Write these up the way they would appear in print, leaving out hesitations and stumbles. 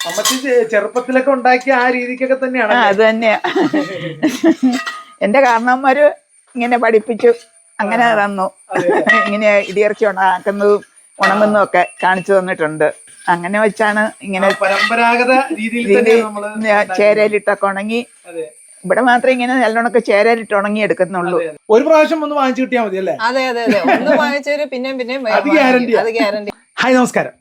അമ്മച്ചി ചെറുപ്പത്തിലൊക്കെ ഉണ്ടാക്കിയ ആ രീതിക്കൊക്കെ തന്നെയാണ്. അത് തന്നെയാ. എന്റെ കാരണവന്മാര് ഇങ്ങനെ പഠിപ്പിച്ചു, അങ്ങനെ തന്നു. ഇങ്ങനെ ഇടിയിറച്ചി ഉണ്ടാക്കുന്നതും ഉണങ്ങുന്നതും ഒക്കെ കാണിച്ചു തന്നിട്ടുണ്ട്. അങ്ങനെ വെച്ചാണ് ഇങ്ങനെ പരമ്പരാഗത രീതിയിൽ ചേരയിലിട്ടൊക്കെ ഉണങ്ങി. ഇവിടെ മാത്രമേ ഇങ്ങനെ നല്ലോണൊക്കെ ചേരയിലിട്ട് ഉണങ്ങി എടുക്കുന്നുള്ളൂ. ഒരു പ്രാവശ്യം ഒന്ന് വാങ്ങിച്ചു കിട്ടിയാൽ മതി അല്ലേ? അതെ അതെ അതെ, ഒന്ന് വാങ്ങിച്ചവര് പിന്നെയും അത് ഗ്യാരണ്ടി. ഹായ്, നമസ്കാരം.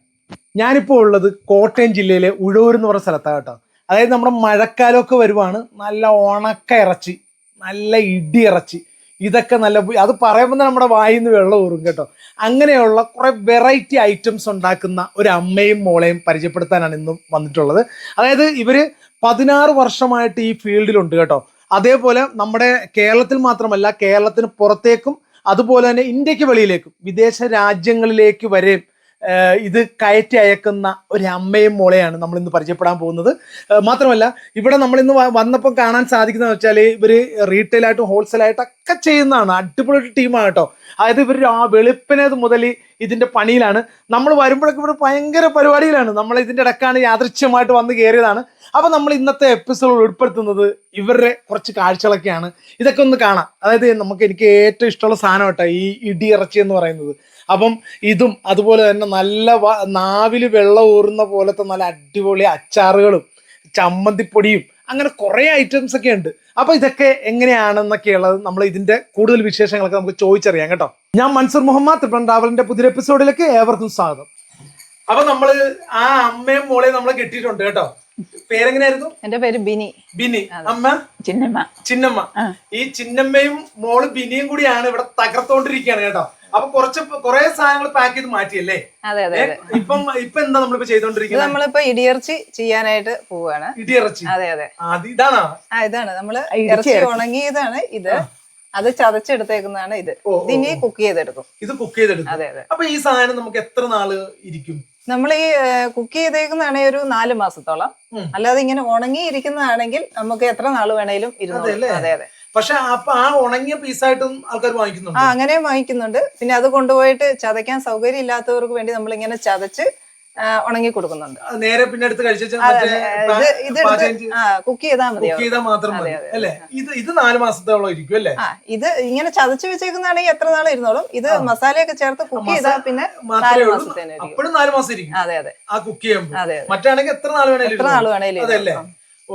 ഞാനിപ്പോ ഉള്ളത് കോട്ടയം ജില്ലയിലെ ഉഴൂർ എന്ന് പറഞ്ഞ സ്ഥലത്താണ് കേട്ടോ. അതായത് നമ്മുടെ മഴക്കാലമൊക്കെ വരുവാണ്. നല്ല ഉണക്ക ഇറച്ചി, നല്ല ഇടി ഇറച്ചി, ഇതൊക്കെ നല്ല, അത് പറയുമ്പോൾ നമ്മുടെ വായിൽ നിന്ന് വെള്ളം ഊറും കേട്ടോ. അങ്ങനെയുള്ള കുറെ വെറൈറ്റി ഐറ്റംസ് ഉണ്ടാക്കുന്ന ഒരു അമ്മയും മോളെയും പരിചയപ്പെടുത്താനാണ് ഇന്നും വന്നിട്ടുള്ളത്. അതായത് ഇവര് 16 വർഷമായിട്ട് ഈ ഫീൽഡിലുണ്ട് കേട്ടോ. അതേപോലെ നമ്മുടെ കേരളത്തിൽ മാത്രമല്ല, കേരളത്തിന് പുറത്തേക്കും അതുപോലെ തന്നെ ഇന്ത്യക്ക് വെളിയിലേക്കും വിദേശ രാജ്യങ്ങളിലേക്ക് വരെ ഇത് കയറ്റി അയക്കുന്ന ഒരു അമ്മയും മോളെയാണ് നമ്മൾ ഇന്ന് പരിചയപ്പെടാൻ പോകുന്നത്. മാത്രമല്ല ഇവിടെ നമ്മളിന്ന് വന്നപ്പോൾ കാണാൻ സാധിക്കുന്നതെന്ന് വെച്ചാൽ ഇവർ റീറ്റെയിലായിട്ടും ഹോൾസെയിലായിട്ടൊക്കെ ചെയ്യുന്നതാണ്. അടിപൊളി ടീമാണ് കേട്ടോ. അതായത് ഇവർ ആ വെളുപ്പിനത് മുതൽ ഇതിൻ്റെ പണിയിലാണ്. നമ്മൾ വരുമ്പോഴൊക്കെ ഇവിടെ ഭയങ്കര പരിപാടിയിലാണ്. നമ്മൾ ഇതിൻ്റെ ഇടക്കാണ് യാദൃച്ഛ്യമായിട്ട് വന്ന് കയറിയതാണ്. അപ്പോൾ നമ്മൾ ഇന്നത്തെ എപ്പിസോഡ് ഉൾപ്പെടുത്തുന്നത് ഇവരുടെ കുറച്ച് കാഴ്ചകളൊക്കെയാണ്. ഇതൊക്കെ ഒന്ന് കാണാം. അതായത് എനിക്ക് ഏറ്റവും ഇഷ്ടമുള്ള സാധനം കേട്ടോ ഈ ഇടിയിറച്ചി എന്ന് പറയുന്നത്. അപ്പം ഇതും അതുപോലെ തന്നെ നല്ല നാവിൽ വെള്ളം ഊറുന്ന പോലത്തെ നല്ല അടിപൊളി അച്ചാറുകളും ചമ്മന്തിപ്പൊടിയും അങ്ങനെ കുറേ ഐറ്റംസ് ഒക്കെ ഉണ്ട്. അപ്പൊ ഇതൊക്കെ എങ്ങനെയാണെന്നൊക്കെയുള്ളത് നമ്മൾ ഇതിന്റെ കൂടുതൽ വിശേഷങ്ങളൊക്കെ നമുക്ക് ചോദിച്ചറിയാം കേട്ടോ. ഞാൻ മൻസൂർ മുഹമ്മദ്, ട്രിപ്പൻ ട്രാവലിന്റെ പുതിയ എപ്പിസോഡിലേക്ക് ഏവർക്കും സ്വാഗതം. അപ്പൊ നമ്മള് ആ അമ്മയും മോളെയും നമ്മളെ കെട്ടിയിട്ടുണ്ട് കേട്ടോ. പേരെങ്ങനെയായിരുന്നു? എന്റെ പേര് ബിനി. ബിനി. അമ്മ? ചിന്നമ്മ. ചിന്നമ്മ. ഈ ചിന്നമ്മയും മോള് ബിനിയും കൂടിയാണ് ഇവിടെ തകർത്തോണ്ടിരിക്കുകയാണ് കേട്ടോ. അപ്പൊ കുറെ സാധനങ്ങൾ പാക്ക് ചെയ്ത് മാറ്റിയല്ലേ? അതെ അതെ. ഇപ്പൊ എന്താ നമ്മളിപ്പോ ചെയ്തോണ്ടിരിക്കുന്നത്? നമ്മളിപ്പോ ഇടിയിറച്ചി ചെയ്യാനായിട്ട് പോവാണ്. ഇടിയിറച്ചി? അതെ അതെ. ഇതാണോ? ഇതാണ് നമ്മള് ഇറച്ചി ഉണങ്ങിയതാണ് ഇത്. അത് ചതച്ചെടുത്തേക്കുന്നതാണ് ഇത്. ഇനി കുക്ക് ചെയ്തെടുക്കും. ഇത് കുക്ക് ചെയ്തെടുക്കും. അതെ അതെ. അപ്പൊ ഈ സാധനം നമുക്ക് എത്ര നാള് ഇരിക്കും? നമ്മൾ ഈ കുക്ക് ചെയ്തേക്കുന്നതാണെങ്കിൽ ഒരു 4 മാസത്തോളം. അല്ലാതെ ഇങ്ങനെ ഉണങ്ങി ഇരിക്കുന്നതാണെങ്കിൽ നമുക്ക് എത്ര നാള് വേണേലും ഇരുന്നോളും. അതെ അതെ. പക്ഷെ അപ്പൊ ആ ഉണങ്ങിയ പീസായിട്ടും ആൾക്കാർ വാങ്ങിക്കുന്നുണ്ട്? അങ്ങനെയും വാങ്ങിക്കുന്നുണ്ട്. പിന്നെ അത് കൊണ്ടുപോയിട്ട് ചതയ്ക്കാൻ സൗകര്യം ഇല്ലാത്തവർക്ക് വേണ്ടി നമ്മൾ ഇങ്ങനെ ചതച്ച് ഉണങ്ങി കൊടുക്കുന്നുണ്ട്. നേരെ പിന്നെ എടുത്ത് കുക്ക് ചെയ്താൽ മതി. മാത്രം മതി അല്ലേ? ഇത് 4 മാസത്തോളം ഇരിക്കും അല്ലേ? ഇത് ഇങ്ങനെ ചതച്ച് വെച്ചേക്കുന്നതാണെങ്കിൽ എത്ര നാൾ ഇരുന്നോളും. ഇത് മസാലയൊക്കെ ചേർത്ത് കുക്ക് ചെയ്താൽ പിന്നെ 4 മാസത്തേനെ അപ്പോഴും 4 മാസം ഇരിക്കും. അതെ അതെ. ആ കുക്ക് ചെയ്യുമ്പോൾ മറ്റാണെങ്കിൽ എത്ര നാൾ വേണേലും. അതല്ലേ?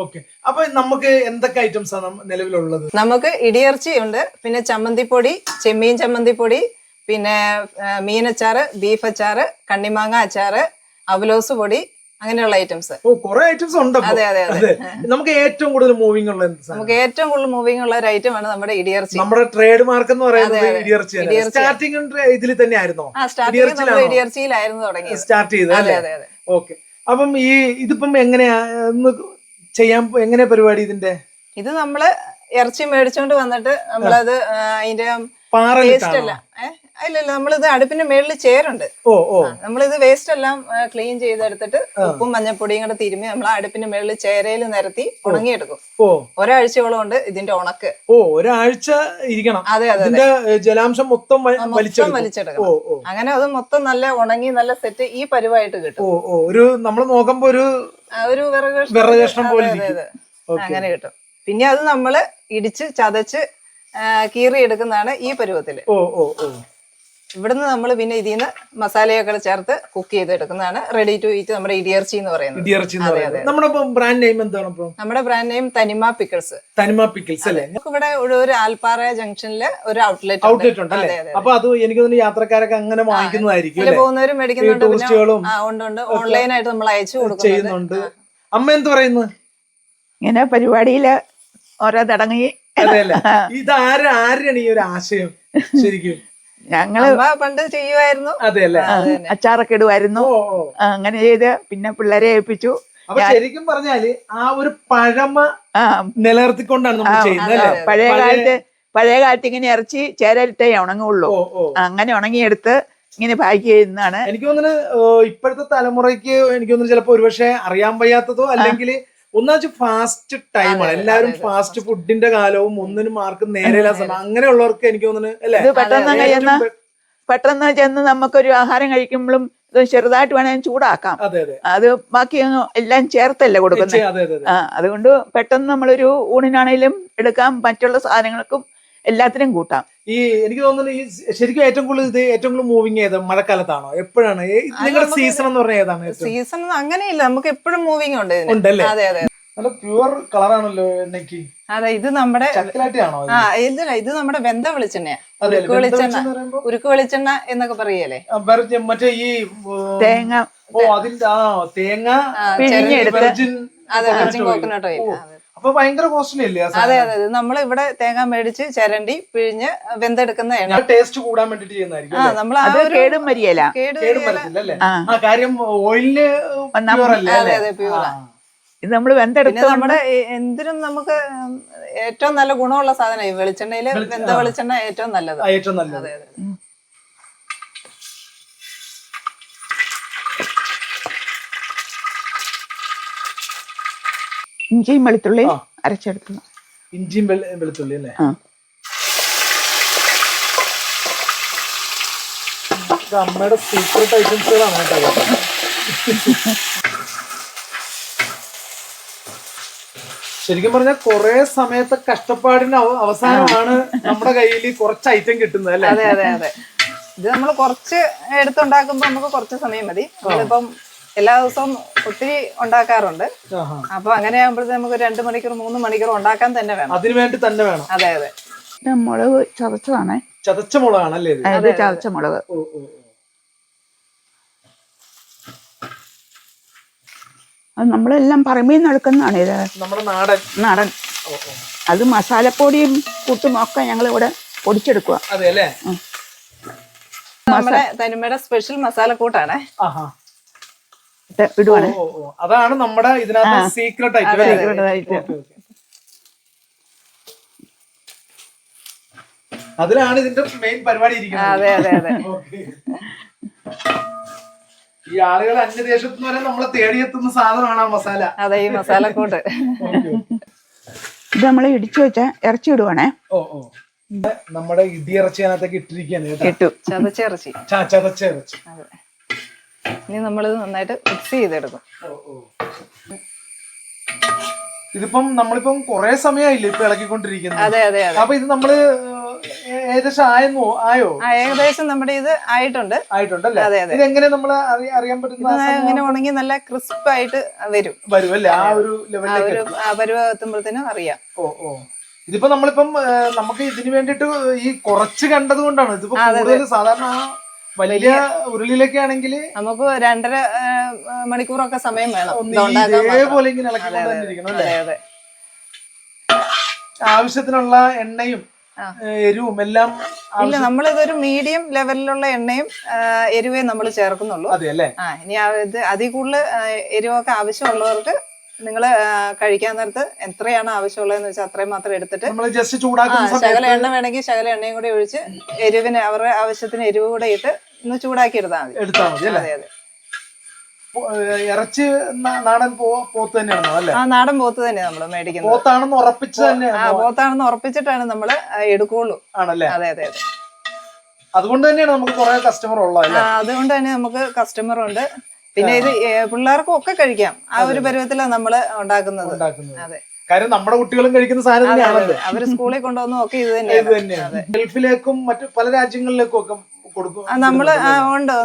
ഓക്കെ. അപ്പൊ നമുക്ക് എന്തൊക്കെ ഐറ്റംസ് ആണ് നിലവിലുള്ളത്? നമുക്ക് ഇടിയിറച്ചി ഉണ്ട്, പിന്നെ ചമ്മന്തിപ്പൊടി, ചെമ്മീൻ ചമ്മന്തിപ്പൊടി, പിന്നെ മീനച്ചാറ്, ബീഫ് അച്ചാറ്, കണ്ണിമാങ്ങ അച്ചാറ്, അവലോസ് പൊടി, അങ്ങനെയുള്ള ഐറ്റംസ്. കുറെ ഐറ്റംസ് ഉണ്ട്. അതെ അതെ അതെ. നമുക്ക് ഏറ്റവും കൂടുതൽ മൂവിംഗ് ഉള്ള ഒരു ഐറ്റമാണ് നമ്മുടെ ഇടിയിറച്ചി. നമ്മുടെ ട്രേഡ് മാർക്ക് എന്ന് പറയുന്നത് ഇടിയിറച്ചി. സ്റ്റാർട്ടിംഗ് ഇതിൽ തന്നെ ആയിരുന്നോ? ഇടിയിറച്ചിയിലായിരുന്നു തുടങ്ങി സ്റ്റാർട്ട് ചെയ്തത്. അതെ അതെ അതെ. ഓക്കെ. അപ്പം ഇതിപ്പം എങ്ങനെയാ ചെയ്യാൻ, എങ്ങനെയാ പരിപാടി ഇതിന്റെ? ഇത് നമ്മള് ഇറച്ചി മേടിച്ചോണ്ട് വന്നിട്ട് നമ്മളത് അതിന്റെ വേസ്റ്റ് എല്ലാം ഇല്ലല്ല, നമ്മളിത് അടുപ്പിന്റെ മേളിൽ ചേരുണ്ട്. നമ്മളിത് വേസ്റ്റ് എല്ലാം ക്ലീൻ ചെയ്തെടുത്തിട്ട് ഉപ്പും മഞ്ഞപ്പൊടിയും കൂടെ തിരുമ്മി നമ്മൾ അടുപ്പിന്റെ മേളിൽ ചേരയിൽ നിരത്തി ഉണങ്ങിയെടുക്കും. ഒരാഴ്ചയോളം ഉണ്ട് ഇതിന്റെ ഉണക്ക്. ഒരാഴ്ച ഇരിക്കണം. അതെ അതെ. ജലാംശം മൊത്തം വലിച്ചെടുക്കണം. അങ്ങനെ അത് മൊത്തം നല്ല ഉണങ്ങി നല്ല സെറ്റ് ഈ പരുവായിട്ട് കിട്ടും. ഒരു നമ്മൾ നോക്കുമ്പോ ഒരു വിറകഷ്ണം പോലെ അങ്ങനെ കിട്ടും. പിന്നെ അത് നമ്മള് ഇടിച്ച് ചതച്ച് കീറി എടുക്കുന്നതാണ് ഈ പരുവത്തില്. ഇവിടുന്ന് നമ്മൾ പിന്നെ ഇതിന്ന് മസാലയൊക്കെ ചേർത്ത് കുക്ക് ചെയ്തെടുക്കുന്നതാണ് റെഡി ടു ഈറ്റ് നമ്മുടെ ഇടിയിറച്ചി എന്ന് പറയുന്നത്. നമ്മുടെ ബ്രാൻഡ് നെയിം എന്താണ്? നമ്മുടെ ബ്രാൻഡ് നെയിം തനിമ പിക്കിൾസ്. തനിമ പിക്കിൾസ് അല്ലേ? ഇവിടെ ഒരു ആൽപ്പാറ ജംഗ്ഷനിൽ ഒരു ഔട്ട്ലെറ്റ് ഉണ്ട്. അപ്പൊ അത് എനിക്ക് തോന്നുന്നു യാത്രക്കാരൊക്കെ അങ്ങനെ വാങ്ങിക്കുന്നതായിരിക്കും. പോകുന്നവരും മേടിക്കുന്നുണ്ട്. ഉണ്ട്. ഓൺലൈനായിട്ട് നമ്മൾ അയച്ചു കൊടുക്കുന്നുണ്ട്. അമ്മ എന്ത് പറയുന്നു? ഇങ്ങനെ പരിപാടിയില് ഓരോ തടങ്ങി. ഇതാരാണ് ഈ ഒരു ആശയം ശരിക്കും? ഞങ്ങള് പണ്ട് ചെയ്യുമായിരുന്നു. അച്ചാറൊക്കെ ഇടുമായിരുന്നു. അങ്ങനെ ചെയ്ത് പിന്നെ പിള്ളേരെ ഏൽപ്പിച്ചു. അപ്പൊ ശരിക്കും പറഞ്ഞാല് ആ ഒരു പഴമ നിലനിർത്തിക്കൊണ്ടാണ് നമ്മൾ ചെയ്യുന്നത്. പഴയ കാലത്ത് ഇങ്ങനെ ഇറച്ചി ചേരലിട്ടേ ഉണങ്ങുള്ളൂ. അങ്ങനെ ഉണങ്ങിയെടുത്ത് ഇങ്ങനെ പാക്ക് ചെയ്യുന്നതാണ്. എനിക്ക് തോന്നുന്നു ഇപ്പോഴത്തെ തലമുറയ്ക്ക് എനിക്ക് തോന്നുന്നു ചിലപ്പോ ഒരുപക്ഷെ അറിയാൻ വയ്യാത്തതോ അല്ലെങ്കിൽ ഒന്നാച്ച് ഫാസ്റ്റ് ടൈമാണ്. എല്ലാവരും ഫാസ്റ്റ് ഫുഡിന്റെ കാലവും ഒന്നിനും ആർക്കും നേരെയുള്ള സമയം അങ്ങനെയുള്ളവർക്ക് എനിക്ക് തോന്നുന്നു അല്ലെ പെട്ടെന്ന് ചെന്ന് നമുക്കൊരു ആഹാരം കഴിക്കുമ്പോഴും ഇത് ചെറുതായിട്ട് വേണമെങ്കിൽ ചൂടാക്കാം. അതെ അതെ അത് ബാക്കി എല്ലാം ചേർത്തല്ലേ കൊടുക്കുന്നത്. അതെ അതെ അതെ. അതുകൊണ്ട് പെട്ടെന്ന് നമ്മളൊരു ഊണിനാണേലും എടുക്കാം, മറ്റുള്ള സാധനങ്ങൾക്കും എല്ലാത്തിനും കൂട്ടാം. ഈ എനിക്ക് തോന്നുന്നു ഈ ശരിക്കും ഏറ്റവും കൂടുതൽ മൂവിങ് ഏത് മഴക്കാലത്താണോ എപ്പോഴാണ് നിങ്ങളുടെ സീസൺ എന്ന് പറഞ്ഞാൽ ഏതാണ്? സീസൺ അങ്ങനെയില്ല, നമുക്ക് എപ്പോഴും മൂവിങ് ഉണ്ട് ഇതിന്. ഉണ്ടല്ലേ? അതെ അതെ. നല്ല പ്യുവർ കളറാണല്ലോ എണ്ണയ്ക്ക്. അതെ, ഇത് നമ്മുടെ ചക്കലാട്ടിയാണോ? ഇത് നമ്മുടെ വെന്ത വെളിച്ചെണ്ണയാ. ഉരുക്ക് വെളിച്ചെണ്ണ, ഉരുക്ക് വെളിച്ചെണ്ണ എന്നൊക്കെ പറയല്ലേ. മറ്റേ ഈ തേങ്ങ തേങ്ങ പിഴിഞ്ഞെടുത്ത്. അതെ, വെർജിൻ കോക്കനട്ട് ഓയിൽ. അപ്പൊ ഭയങ്കര കോസ്റ്റ്ലി അല്ലേ? അതെ അതെ. നമ്മൾ ഇവിടെ തേങ്ങ മേടിച്ച് ചിരണ്ടി പിഴിഞ്ഞ് വെന്തെടുക്കുന്ന എണ്ണ. ടേസ്റ്റ് കൂടാൻ വേണ്ടിട്ട് ചെയ്യുന്നതായിരിക്കും. നമ്മൾ കേടും വരികയില്ല. കാര്യം ഓയിലിന് അതെ അതെ പ്യൂറാ. ഇത് നമ്മൾ വെന്തെടുത്ത് നമ്മുടെ എന്തിനും നമുക്ക് ഏറ്റവും നല്ല ഗുണമുള്ള സാധനം ഈ വെളിച്ചെണ്ണയില് വെന്ത വെളിച്ചെണ്ണ ഏറ്റവും നല്ലത്. ഏറ്റവും നല്ലത്. അതെ അതെ. ഇഞ്ചിയും വെളുത്തുള്ളി അരച്ചെടുത്തു. ഇഞ്ചിയും വെളുത്തുള്ളി അല്ലേ? അമ്മയുടെ സീക്രട്ട് ഐറ്റംസുകളാണ് കേട്ടോ. ശരിക്കും പറഞ്ഞാൽ കുറെ സമയത്തെ കഷ്ടപ്പാടിന് അവസാനമാണ് നമ്മുടെ കയ്യിൽ കുറച്ച് ഐറ്റം കിട്ടുന്നത് അല്ലേ? അതെ അതെ അതെ. ഇത് നമ്മൾ കുറച്ച് എടുത്തുണ്ടാക്കുമ്പോ നമുക്ക് കുറച്ച് സമയം മതി. നമ്മളിപ്പം എല്ലാ ദിവസവും ഒത്തിരി ഉണ്ടാക്കാറുണ്ട്. അപ്പൊ അങ്ങനെ ആകുമ്പോഴത്തേക്ക് നമുക്ക് 2 മണിക്കൂർ 3 മണിക്കൂർ ഉണ്ടാക്കാൻ തന്നെ വേണം. അതിനു വേണ്ടി തന്നെ വേണം. അതെ അതെ. മുളക് ചതച്ചതാണേ. ചതച്ച മുളകാണല്ലേ? ചതച്ച മുളക്. അത് നമ്മളെല്ലാം പറമ്പിൽ നിന്ന് എടുക്കുന്നതാണ്. ഇത് നമ്മുടെ നാടൻ. അത് മസാലപ്പൊടിയും കൂട്ടും ഒക്കെ ഞങ്ങൾ ഇവിടെ പൊടിച്ചെടുക്കുക. അതെ അല്ലേ? നമ്മുടെ തനിമയുടെ സ്പെഷ്യൽ മസാലക്കൂട്ടാണ്. ഇടുവാണ്. അതാണ് നമ്മുടെ ഇതിനകത്ത് സീക്രട്ട് ഐറ്റം. അതിലാണ് ഇതിന്റെ മെയിൻ പരിപാടി ഇരിക്കുന്നത്. അതെ അതെ അതെ. ഈ ആളുകൾ അന്യദേശത്ത് നിന്ന് വരെ നമ്മളെ തേടിയെത്തുന്ന സാധനമാണ് ആ മസാല. അതെ, ഈ മസാലക്കൂട്ട്. ഇത് നമ്മൾ ഇടിച്ചു വെച്ച ഇറച്ചി ഇടുവാണേ. നമ്മുടെ ഇടിയിറച്ചി അതിനകത്തേക്ക് ഇട്ടിരിക്കുകയാണ്. ഇട്ടു ചതച്ചിറച്ചി. ചതച്ചിറച്ചി. അതെ. ഇനി നമ്മളിത് നന്നായിട്ട് മിക്സ് ചെയ്തെടുക്കും. ഇതിപ്പം നമ്മളിപ്പം കൊറേ സമയമായില്ലേ ഇപ്പൊ ഇളക്കിക്കൊണ്ടിരിക്കുന്നത്? അതെ അതെ അതെ. അപ്പൊ ഇത് നമ്മള് ഏകദേശം ആയോ? ഏകദേശം നമ്മുടെ ഇത് ആയിട്ടുണ്ടല്ലേ? അതെ അതെ. ഇതെങ്ങനെ നമ്മള് അറിയാൻ പറ്റുന്ന? ഇങ്ങനെ ഉണങ്ങി നല്ല ക്രിസ്പ് ആയിട്ട് വരും അല്ലേ? ആ ഒരു ലെവലിലേക്ക് പരുവെത്തുമ്പോഴത്തേനും അറിയാം. ഇതിപ്പോ നമ്മളിപ്പം നമുക്ക് ഇതിനു വേണ്ടിട്ട് ഈ കുറച്ച് കണ്ടത് കൊണ്ടാണ്. ഇതിപ്പോ കൂടുതൽ സാധാരണ വലിയ ഉരുളിയിലൊക്കെ ആണെങ്കിൽ നമുക്ക് 2.5 മണിക്കൂറൊക്കെ സമയം വേണം. ഇതേപോലെ ഇങ്ങനെ ഇളക്കിക്കൊണ്ടിരിക്കണം അല്ലേ? ആവശ്യത്തിനുള്ള എണ്ണയും എരിവും എല്ലാം ഇല്ല, നമ്മളിതൊരു മീഡിയം ലെവലിലുള്ള എണ്ണയും എരിവേ നമ്മൾ ചേർക്കുന്നുള്ളൂ. അതെയല്ലേ? ഇനി ഇത് അതിൽ കൂടുതൽ എരിവൊക്കെ ആവശ്യമുള്ളവർക്ക് നിങ്ങൾ കഴിക്കാൻ നേരത്ത് എത്രയാണ് ആവശ്യമുള്ളതെന്ന് വെച്ചാൽ അത്രയും മാത്രം എടുത്തിട്ട് ശകല എണ്ണ വേണമെങ്കിൽ ശകല എണ്ണയും കൂടെ ഒഴിച്ച് എരിവിന് അവരുടെ ആവശ്യത്തിന് എരിവ് കൂടെ ഇട്ട് ഒന്ന് ചൂടാക്കി എടുത്താൽ മതി. അതെ അതെ. ഇറച്ചി നാടൻ പോത്ത് തന്നെയാണോ? അല്ലേ? നാടൻ പോത്ത് തന്നെയാണ് നമ്മൾ മേടിക്കുന്നത്. പോത്താണെന്ന് ഉറപ്പിച്ച് തന്നെ പോത്താണെന്ന് ഉറപ്പിച്ചിട്ടാണ് നമ്മൾ എടുക്കുള്ളൂ. ആണല്ലേ? അതെ അതെ അതെ. അതുകൊണ്ട് തന്നെയാണ് നമുക്ക് കുറെ കസ്റ്റമർ ഉള്ളത്. അതുകൊണ്ട് തന്നെ നമുക്ക് കസ്റ്റമർ ഉണ്ട്. പിന്നെ ഇത് പിള്ളേർക്കും ഒക്കെ കഴിക്കാം. ആ ഒരു പരുവത്തിലാണ് നമ്മള് ഉണ്ടാക്കുന്നത്. അതെ, കാര്യം നമ്മുടെ കുട്ടികളും കഴിക്കുന്ന സാധനം തന്നെയാണല്ലോ. അവര് സ്കൂളിൽ കൊണ്ടുവന്ന് ഒക്കെ ഇത് തന്നെയാണ്. ഗൾഫിലേക്കും മറ്റു പല രാജ്യങ്ങളിലേക്കും ഒക്കെ നമ്മള്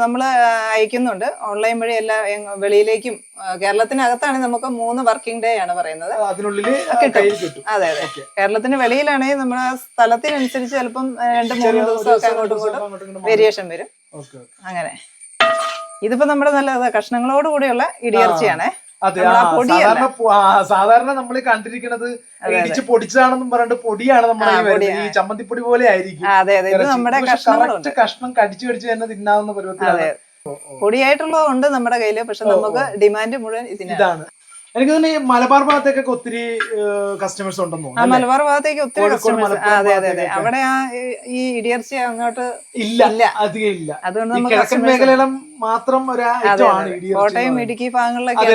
നമ്മള് അയക്കുന്നുണ്ട് ഓൺലൈൻ വഴി. എല്ലാ വെളിയിലേക്കും കേരളത്തിനകത്താണെങ്കിൽ നമുക്ക് 3 വർക്കിംഗ് ഡേ ആണ് പറയുന്നത്. അതിനുള്ളിൽ കിട്ടും. അതെ അതെ. കേരളത്തിന് വെളിയിലാണെങ്കിൽ നമ്മുടെ സ്ഥലത്തിനനുസരിച്ച് ചിലപ്പം 2-3 ദിവസമൊക്കെ അങ്ങോട്ടും ഇങ്ങോട്ടും വേരിയേഷൻ വരും. അങ്ങനെ. ഇതിപ്പോ നമ്മുടെ നല്ല കഷ്ണങ്ങളോട് കൂടിയുള്ള ഇടിയിറച്ചിയാണ്. സാധാരണ നമ്മൾ കണ്ടിരിക്കുന്നത് ഇടിച്ച് പൊടിച്ചതാണെന്നും പറഞ്ഞിട്ട് പൊടിയാണ് നമ്മുടെ ഈ ചമ്മന്തിപ്പൊടി പോലെ ആയിരിക്കും. കഷ്ണം കടിച്ചു കടിച്ച് തന്നെ തിന്നാവുന്ന പരുവത്തിലാണ്. പൊടിയായിട്ടുള്ളത് ഉണ്ട് നമ്മുടെ കയ്യില്. പക്ഷെ നമുക്ക് ഡിമാൻഡ് മുഴുവൻ ഇതാണ്. എനിക്ക് തന്നെ ഈ മലബാർ ഭാഗത്തേക്കൊക്കെ ഒത്തിരി കസ്റ്റമേഴ്സ് ഉണ്ടെന്നോ? മലബാർ ഭാഗത്തേക്ക് ഒത്തിരി കസ്റ്റമേഴ്സ്. അതെ അതെ അതെ. അവിടെ ഈ ഇടിയിറച്ചി അങ്ങോട്ട് ഇല്ല, അധികം ഇല്ല. അതുകൊണ്ട് നമുക്ക് കിഴക്കൻ മേഖലയിലും മാത്രം ഒരു ഐറ്റമാണ് കോട്ടയം ഇടുക്കി ഭാഗങ്ങളിലൊക്കെ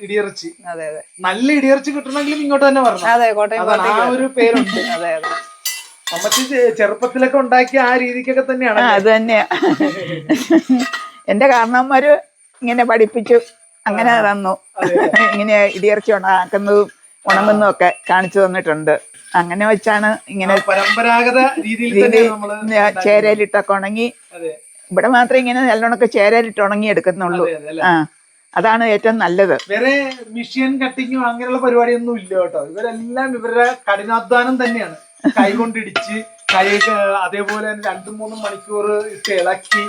ഇടിയിറച്ചി. അതെ അതെ. നല്ല ഇടിയിറച്ചി കിട്ടണമെങ്കിലും ഇങ്ങോട്ട് തന്നെ വരണം. അതെ, കോട്ടയം ആ ഒരു പേരുണ്ട്. അതെ അതെ. നമുക്ക് ചെറുപ്പത്തിലൊക്കെ ഉണ്ടാക്കിയ ആ രീതിക്കൊക്കെ തന്നെയാണ്. അത് തന്നെയാ. എന്റെ കാരണവന്മാര് ഇങ്ങനെ പഠിപ്പിച്ചു അങ്ങനെ തന്നു. ഇങ്ങനെ ഇടിയിറച്ചി ഉണ്ടാക്കുന്നതും ഉണങ്ങുന്നതും ഒക്കെ കാണിച്ചു തന്നിട്ടുണ്ട്. അങ്ങനെ വെച്ചാണ് ഇങ്ങനെ പരമ്പരാഗത രീതിയിൽ ചേരയിലിട്ടൊക്കെ ഉണങ്ങി. ഇവിടെ മാത്രമേ ഇങ്ങനെ നല്ലോണൊക്കെ ചേരയിലിട്ട് ഉണങ്ങി എടുക്കുന്നുള്ളൂ. ആ, അതാണ് ഏറ്റവും നല്ലത്. വേറെ മെഷീൻ കട്ടിങ്ങോ അങ്ങനെയുള്ള പരിപാടിയൊന്നും ഇല്ല കേട്ടോ. ഇവരെല്ലാം ഇവരുടെ കഠിനാധ്വാനം തന്നെയാണ്. കൈകൊണ്ടിടിച്ച് അതേപോലെ തന്നെ 2-3 മണിക്കൂർ ഇട്ട് ഇളക്കി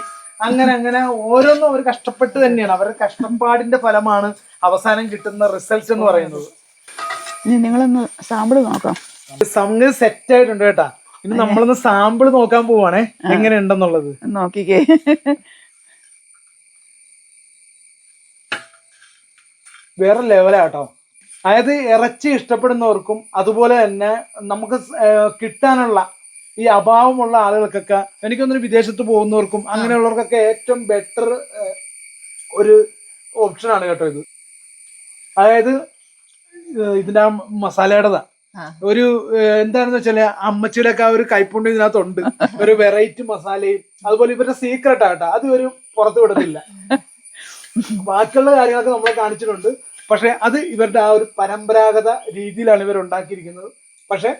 അങ്ങനെ ഓരോന്നും അവർ കഷ്ടപ്പെട്ട് തന്നെയാണ്. അവരുടെ കഷ്ടപ്പാടിന്റെ ഫലമാണ് അവസാനം കിട്ടുന്ന റിസൾട്ട് എന്ന് പറയുന്നത്. ഇനി നിങ്ങളൊന്ന് സാമ്പിള് നോക്കാം. സംഗതി സെറ്റ് ആയിട്ടുണ്ട് കേട്ടാ. ഇനി നമ്മളൊന്ന് സാമ്പിൾ നോക്കാൻ പോവാണേ എങ്ങനെയുണ്ടെന്നുള്ളത്. നോക്കിക്കേ. വേറെ ലെവലാട്ടോ. അതായത് ഇറച്ചി ഇഷ്ടപ്പെടുന്നവർക്കും അതുപോലെ തന്നെ നമുക്ക് കിട്ടാനുള്ള ഈ അഭാവമുള്ള ആളുകൾക്കൊക്കെ, എനിക്കൊന്നൊരു വിദേശത്ത് പോകുന്നവർക്കും അങ്ങനെയുള്ളവർക്കൊക്കെ ഏറ്റവും ബെറ്റർ ഒരു ഓപ്ഷനാണ് കേട്ടോ ഇത്. അതായത് ഇതിന്റെ ആ മസാലയുടേതാ ഒരു എന്താണെന്ന് വെച്ചാല് അമ്മച്ചിയുടെ ഒക്കെ ആ ഒരു കൈപ്പുണ്ട് ഇതിനകത്തുണ്ട്. ഒരു വെറൈറ്റി മസാലയും അതുപോലെ ഇവരുടെ സീക്രട്ട് ആട്ടോ, അത് ഒരു പുറത്തു വിടുന്നില്ല. ബാക്കിയുള്ള കാര്യങ്ങളൊക്കെ നമ്മളെ കാണിച്ചിട്ടുണ്ട്. പക്ഷെ അത് ഇവരുടെ ആ ഒരു പരമ്പരാഗത രീതിയിലാണ് ഇവർ ഉണ്ടാക്കിയിരിക്കുന്നത്. പക്ഷെ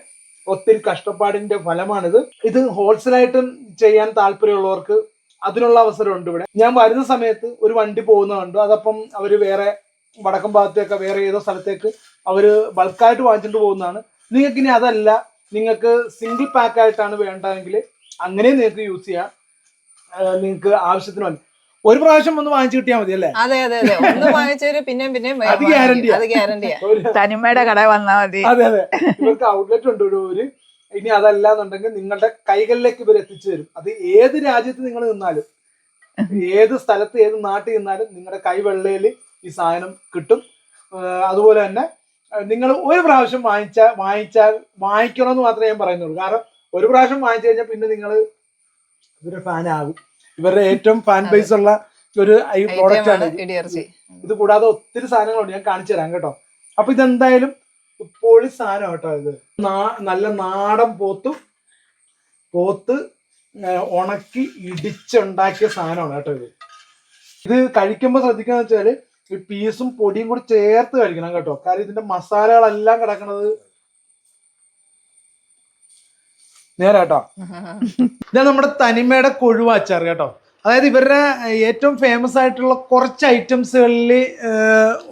ഒത്തിരി കഷ്ടപ്പാടിന്റെ ഫലമാണിത്. ഇത് ഹോൾസെയിലായിട്ടും ചെയ്യാൻ താല്പര്യമുള്ളവർക്ക് അതിനുള്ള അവസരമുണ്ട് ഇവിടെ. ഞാൻ വരുന്ന സമയത്ത് ഒരു വണ്ടി പോകുന്ന കണ്ടു. അതപ്പം അവര് വേറെ വടക്കം ഭാഗത്തേക്ക് വേറെ ഏതോ സ്ഥലത്തേക്ക് അവര് ബൾക്കായിട്ട് വാങ്ങിച്ചിട്ട് പോകുന്നതാണ്. നിങ്ങൾക്ക് ഇനി അതല്ല, നിങ്ങൾക്ക് സിംഗിൾ പാക്ക് ആയിട്ടാണ് വേണ്ടതെങ്കിൽ അങ്ങനെ നിങ്ങൾക്ക് യൂസ് ചെയ്യാം. നിങ്ങൾക്ക് ആവശ്യത്തിന് വേണ്ടി ഒരു പ്രാവശ്യം ഒന്ന് വാങ്ങിച്ചു കിട്ടിയാൽ മതി അല്ലേ? അതെ അതെ അതെ, ഒന്ന് വാങ്ങിച്ചവര് പിന്നെയും അത് ഗ്യാരണ്ടിയാ. തനിമയുടെ കട വന്നാൽ മതി. അതെ അതെ, ഇവർക്ക് ഔട്ട്ലെറ്റ് ഉണ്ട് ഒരു. ഇനി അതല്ല എന്നുണ്ടെങ്കിൽ നിങ്ങളുടെ കൈകളിലേക്ക് ഇവർ എത്തിച്ചു തരും. അത് ഏത് രാജ്യത്ത് നിങ്ങൾ നിന്നാലും, ഏത് സ്ഥലത്ത് ഏത് നാട്ടിൽ നിന്നാലും നിങ്ങളുടെ കൈവെള്ളയിൽ ഈ സാധനം കിട്ടും. അതുപോലെ തന്നെ നിങ്ങൾ ഒരു പ്രാവശ്യം വാങ്ങിക്കണമെന്ന് മാത്രമേ ഞാൻ പറയുന്നുള്ളൂ. കാരണം ഒരു പ്രാവശ്യം വാങ്ങിച്ചു കഴിഞ്ഞാൽ പിന്നെ നിങ്ങൾ ഇവരുടെ ഫാനാകും. ഇവരുടെ ഏറ്റവും ഫാൻ ബേസ് ഉള്ള ഒരു പ്രോഡക്റ്റ് ആണ് ഇടിയിറച്ചി. ഇത് കൂടാതെ ഒത്തിരി സാധനങ്ങളുണ്ട്, ഞാൻ കാണിച്ചു തരാം കേട്ടോ. അപ്പൊ ഇതെന്തായാലും പൊളി സാധനം കേട്ടോ. ഇത് നല്ല നാടൻ പോത്ത് ഉണക്കി ഇടിച്ചുണ്ടാക്കിയ സാധനമാണ് കേട്ടോ. ഇത് കഴിക്കുമ്പോൾ ശ്രദ്ധിക്കാന്ന് വെച്ചാല് ഈ പീസും പൊടിയും കൂടി ചേർത്ത് കഴിക്കണം കേട്ടോ. കാര്യം ഇതിന്റെ മസാലകളെല്ലാം കിടക്കുന്നത് നേരെ കേട്ടോ. ഇത് നമ്മുടെ തനിമയുടെ കൊഴുവ അച്ചാർ കേട്ടോ. അതായത് ഇവരുടെ ഏറ്റവും ഫേമസ് ആയിട്ടുള്ള കുറച്ച് ഐറ്റംസുകളിൽ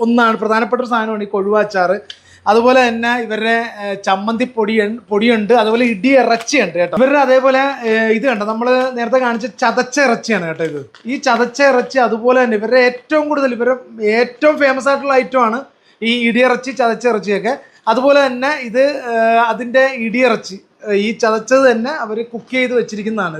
ഒന്നാണ്, പ്രധാനപ്പെട്ട ഒരു സാധനമാണ് ഈ കൊഴുവ അച്ചാർ. അതുപോലെ തന്നെ ഇവരുടെ ചമ്മന്തി പൊടിയുണ്ട്, അതുപോലെ ഇടി ഇറച്ചിയുണ്ട് കേട്ടോ. ഇവരുടെ അതേപോലെ ഇത് കണ്ടോ, നമ്മൾ നേരത്തെ കാണിച്ച ചതച്ച ഇറച്ചിയാണ് കേട്ടോ ഇത്. ഈ ചതച്ച ഇറച്ചി അതുപോലെ തന്നെ ഇവരുടെ ഏറ്റവും കൂടുതൽ ഇവരുടെ ഏറ്റവും ഫേമസ് ആയിട്ടുള്ള ഐറ്റമാണ് ഈ ഇടിയിറച്ചി, ചതച്ച ഇറച്ചിയൊക്കെ. അതുപോലെ തന്നെ ഇത് അതിൻ്റെ ഇടിയിറച്ചി ഈ ചതച്ചത് തന്നെ അവർ കുക്ക് ചെയ്ത് വെച്ചിരിക്കുന്നതാണ്.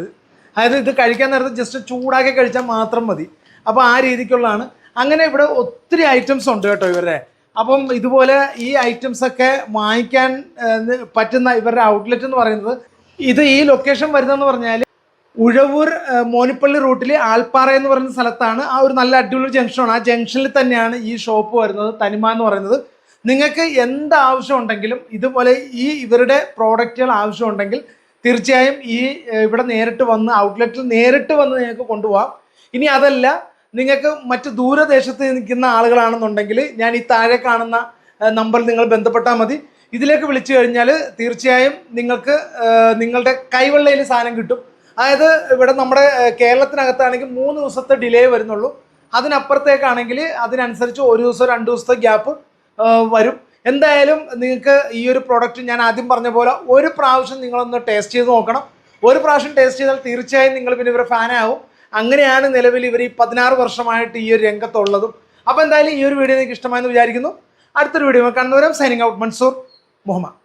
അതായത് ഇത് കഴിക്കാൻ നേരത്തെ ജസ്റ്റ് ചൂടാക്കി കഴിച്ചാൽ മാത്രം മതി. അപ്പോൾ ആ രീതിക്കുള്ളതാണ്. അങ്ങനെ ഇവിടെ ഒത്തിരി ഐറ്റംസ് ഉണ്ട് കേട്ടോ ഇവരുടെ. അപ്പം ഇതുപോലെ ഈ ഐറ്റംസ് ഒക്കെ വാങ്ങിക്കാൻ പറ്റുന്ന ഇവരുടെ ഔട്ട്ലെറ്റ് എന്ന് പറയുന്നത് ഇത് ഈ ലൊക്കേഷൻ വരുന്നതെന്ന് പറഞ്ഞാൽ ഉഴവൂർ മോനിപ്പള്ളി റൂട്ടിൽ ആൽപ്പാറ എന്ന് പറയുന്ന സ്ഥലത്താണ്. ആ ഒരു നല്ല അടിപൊളി ജംഗ്ഷനാണ്. ആ ജംഗ്ഷനിൽ തന്നെയാണ് ഈ ഷോപ്പ് വരുന്നത്, തനിമ എന്ന് പറയുന്നത്. നിങ്ങൾക്ക് എന്ത് ആവശ്യം ഉണ്ടെങ്കിലും ഇതുപോലെ ഈ ഇവരുടെ പ്രോഡക്റ്റുകൾ ആവശ്യമുണ്ടെങ്കിൽ തീർച്ചയായും ഈ ഇവിടെ നേരിട്ട് വന്ന് ഔട്ട്ലെറ്റിൽ നേരിട്ട് വന്ന് നിങ്ങൾക്ക് കൊണ്ടുപോകാം. ഇനി അതല്ല, നിങ്ങൾക്ക് മറ്റ് ദൂരദേശത്ത് നിൽക്കുന്ന ആളുകളാണെന്നുണ്ടെങ്കിൽ ഞാൻ ഈ താഴെ കാണുന്ന നമ്പറിൽ നിങ്ങൾ ബന്ധപ്പെട്ടാൽ മതി. ഇതിലേക്ക് വിളിച്ചു കഴിഞ്ഞാൽ തീർച്ചയായും നിങ്ങൾക്ക് നിങ്ങളുടെ കൈവെള്ളയിൽ സാധനം കിട്ടും. അതായത് ഇവിടെ നമ്മുടെ കേരളത്തിനകത്താണെങ്കിൽ 3 ദിവസത്തെ ഡിലേ വരുന്നുള്ളൂ. അതിനപ്പുറത്തേക്കാണെങ്കിൽ അതിനനുസരിച്ച് 1 ദിവസം 2 ദിവസത്തെ ഗ്യാപ്പ് വരും. എന്തായാലും നിങ്ങൾക്ക് ഈ ഒരു പ്രോഡക്റ്റ് ഞാൻ ആദ്യം പറഞ്ഞ പോലെ ഒരു പ്രാവശ്യം നിങ്ങളൊന്ന് ടേസ്റ്റ് ചെയ്ത് നോക്കണം. ഒരു പ്രാവശ്യം ടേസ്റ്റ് ചെയ്താൽ തീർച്ചയായും നിങ്ങൾ പിന്നെ ഇവരെ ഫാനാവും. അങ്ങനെയാണ് നിലവിൽ ഇവർ ഈ 16 വർഷമായിട്ട് ഈ ഒരു രംഗത്തുള്ളതും. അപ്പോൾ എന്തായാലും ഈ ഒരു വീഡിയോ നിങ്ങൾക്ക് ഇഷ്ടമായെന്ന് വിചാരിക്കുന്നു. അടുത്തൊരു വീഡിയോ കണ്ണൂരം സൈനിങ് ഔട്ട്, മൻസൂർ മുഹമ്മദ്.